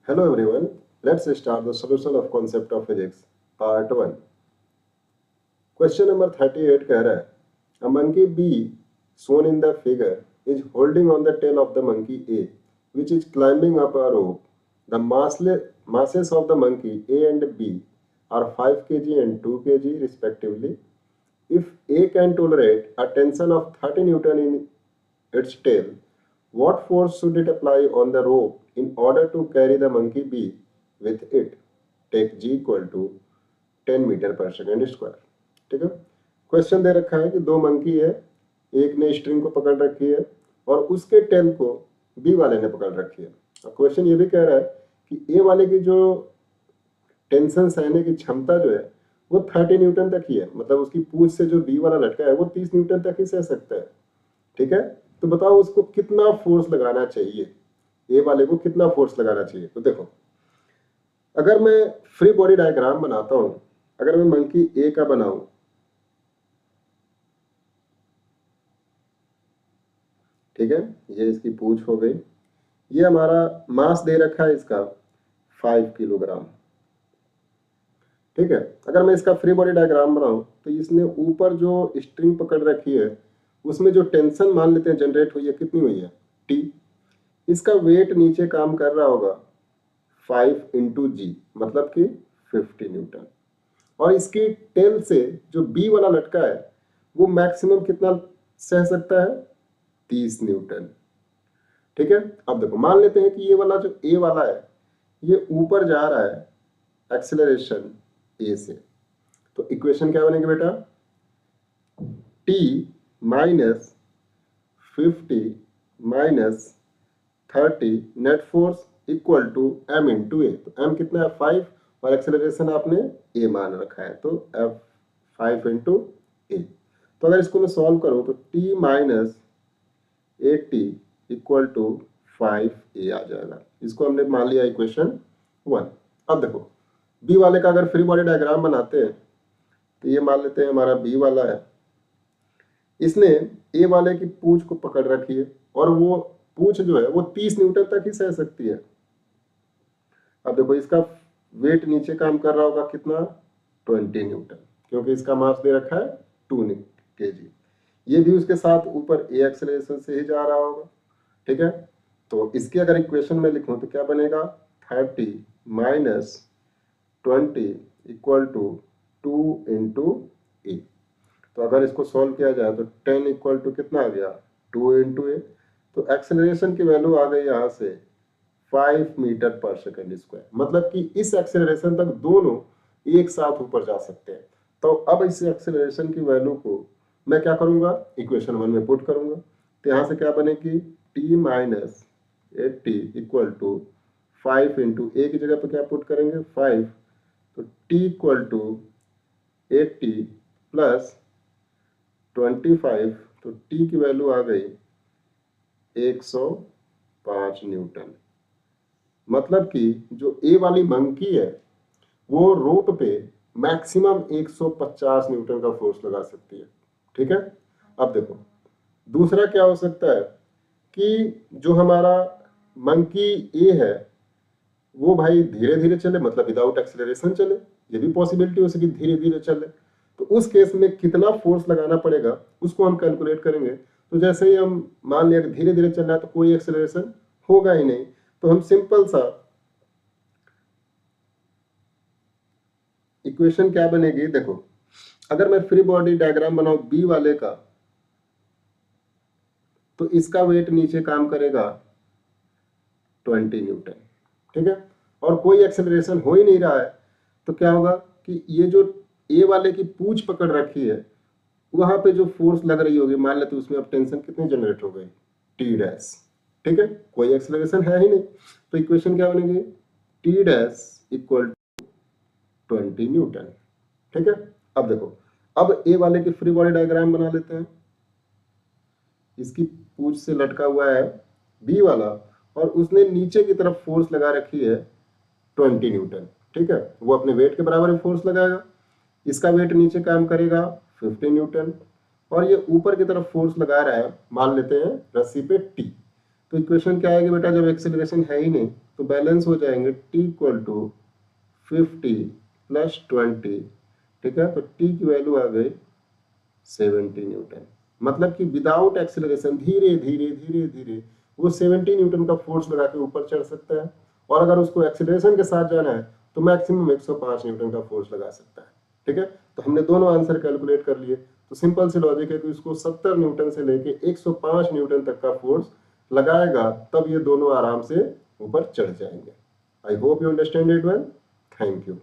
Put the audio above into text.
Hello everyone, let's start the solution of concept of physics, part 1. Question number 38 कह रहा है, a monkey B shown in the figure is holding on the tail of the monkey A, which is climbing up a rope. The masses of the monkey A and B are 5 kg and 2 kg respectively. If A can tolerate a tension of 30 Newton in its tail, what force should it apply on the rope in order to carry the monkey B with it? Take G equal to 10 metre पर second square. ठीक है, question दे रखा है कि दो monkey है, एक ने स्ट्रिंग को पकड़ रखी है और उसके टेल को बी वाले ने पकड़ रखी है. और क्वेश्चन ये भी कह रहा है कि ए वाले की जो टेंशन सहने की क्षमता जो है वो 30 न्यूटन तक ही है, मतलब उसकी पूंछ से जो बी वाला लटका है वो 30 न्यूटन तक ही सह सकता है. ठीक है, तो बताओ उसको कितना फोर्स लगाना चाहिए, ए वाले को कितना फोर्स लगाना चाहिए. तो देखो, अगर मैं फ्री बॉडी डायग्राम बनाता हूं, अगर मैं मंकी ए का बनाऊं, ठीक है, ये इसकी पूंछ हो गई, ये हमारा मास दे रखा है इसका 5 किलोग्राम. ठीक है, अगर मैं इसका फ्री बॉडी डायग्राम बनाऊं तो इसने ऊपर जो स्ट्रिंग पकड़ रखी है उसमें जो टेंशन मान लेते हैं जनरेट हुई है, कितनी हुई है, टी. इसका वेट नीचे काम कर रहा होगा 5 इंटू जी, मतलब कि 50 न्यूटन. और इसकी टेल से जो बी वाला लटका है वो मैक्सिमम कितना सह सकता है, 30 न्यूटन. ठीक है, अब देखो मान लेते हैं कि ये वाला जो ए वाला है ये ऊपर जा रहा है एक्सेलरेशन ए से. तो इक्वेशन क्या बनेगी बेटा, T minus 50 minus 30 net force equal to M into A. तो एम कितना है, 5, और एक्सेलरेशन आपने ए मान रखा है तो एफ 5 इंटू ए. तो अगर इसको मैं सॉल्व करूं तो T minus 80 equal to 5a आ जाएगा. इसको हमने मान लिया इक्वेशन 1. अब देखो बी वाले का अगर फ्री बॉडी डायग्राम बनाते हैं तो ये मान लेते हैं हमारा बी वाला है, इसने ए वाले की पूंछ को पकड़ रखी है और वो पूंछ जो है वो 30 न्यूटन तक ही सह सकती है. अब देखो इसका वेट नीचे काम कर रहा होगा कितना, 20 न्यूटन, क्योंकि इसका मास दे रखा है 2 kg. ये भी उसके साथ ऊपर ए एक्सेलरेशन से ही जा रहा होगा. ठीक है, तो इसकी अगर इक्वेशन में लिखूं तो क्या बनेगा, 30 minus 20 equal to 2 into A. तो अगर इसको सॉल्व किया जाए तो 10 इक्वल टू कितना आ गया, 2 इंटू ए. तो एक्सेलरेशन की वैल्यू आ गई यहाँ से 5 मीटर पर सेकेंड स्क्वायर, मतलब कि इस एक्सेलरेशन तक दोनों एक साथ ऊपर जा सकते हैं. तो अब इस एक्सेलरेशन की वैल्यू को मैं क्या करूंगा, इक्वेशन 1 में पुट करूंगा. तो यहाँ से क्या बनेगी, T minus 80 equal to 5 into A की जगह पर क्या पुट करेंगे, 5. तो टी इक्वल टू 80 प्लस 25, तो टी की वैल्यू आ गई 105 न्यूटन. मतलब कि जो ए वाली मंकी है वो रोप पे मैक्सिमम 150 न्यूटन का फोर्स लगा सकती है. ठीक है, अब देखो दूसरा क्या हो सकता है कि जो हमारा मंकी ए है वो भाई धीरे धीरे चले, मतलब विदाउट एक्सेलरेशन चले, ये भी पॉसिबिलिटी हो सकती है धीरे धीरे चले. तो उस केस में कितना फोर्स लगाना पड़ेगा उसको हम कैलकुलेट करेंगे. तो जैसे ही हम मान लिया कि धीरे धीरे चल रहा है तो कोई एक्सेलरेशन होगा ही नहीं, तो हम सिंपल सा इक्वेशन क्या बनेगी, देखो अगर मैं फ्री बॉडी डायग्राम बनाऊं बी वाले का तो इसका वेट नीचे काम करेगा 20 न्यूटन. ठीक है, और कोई एक्सेलरेशन हो ही नहीं रहा है तो क्या होगा कि ये जो ए वाले की पूंछ पकड़ रखी है वहां पे जो फोर्स लग रही होगी, मान लेते उसमें अब टेंशन कितनी जनरेट हो गई, टी डैश. ठीक है, कोई एक्सेलरेशन है ही नहीं, तो इक्वेशन क्या बनेगी, T dash equal to 20 newton. ठीक है, अब देखो अब ए वाले की फ्री बॉडी डायग्राम बना लेते हैं. इसकी पूंछ से लटका हुआ है बी वाला और उसने नीचे की तरफ फोर्स लगा रखी है 20 न्यूटन. ठीक है, वो अपने वेट के बराबर फोर्स लगाएगा, इसका वेट नीचे काम करेगा 50 न्यूटन और ये ऊपर की तरफ फोर्स लगा रहा है, मान लेते हैं रस्सी पे टी. तो इक्वेशन क्या आएगी बेटा, जब एक्सेलरेशन है ही नहीं तो बैलेंस हो जाएंगे t इक्वल टू 50 प्लस 20, ठीक है। तो t की वैल्यू आ गई 70 न्यूटन। मतलब कि विदाउट एक्सेलरेशन धीरे धीरे धीरे धीरे वो 70 न्यूटन का फोर्स लगा के ऊपर चढ़ सकता है, और अगर उसको एक्सेलरेशन के साथ जाना है तो मैक्सिमम 105 न्यूटन का फोर्स लगा सकता है, ठीक है। तो हमने दोनों आंसर कैलकुलेट कर लिए। तो सिंपल सी लॉजिक है कि उसको 70 न्यूटन से लेके 105 न्यूटन तक का फोर्स लगाएगा, तब ये दोनों आराम से ऊपर चढ़ जाएंगे। I hope you understand it well. Thank you.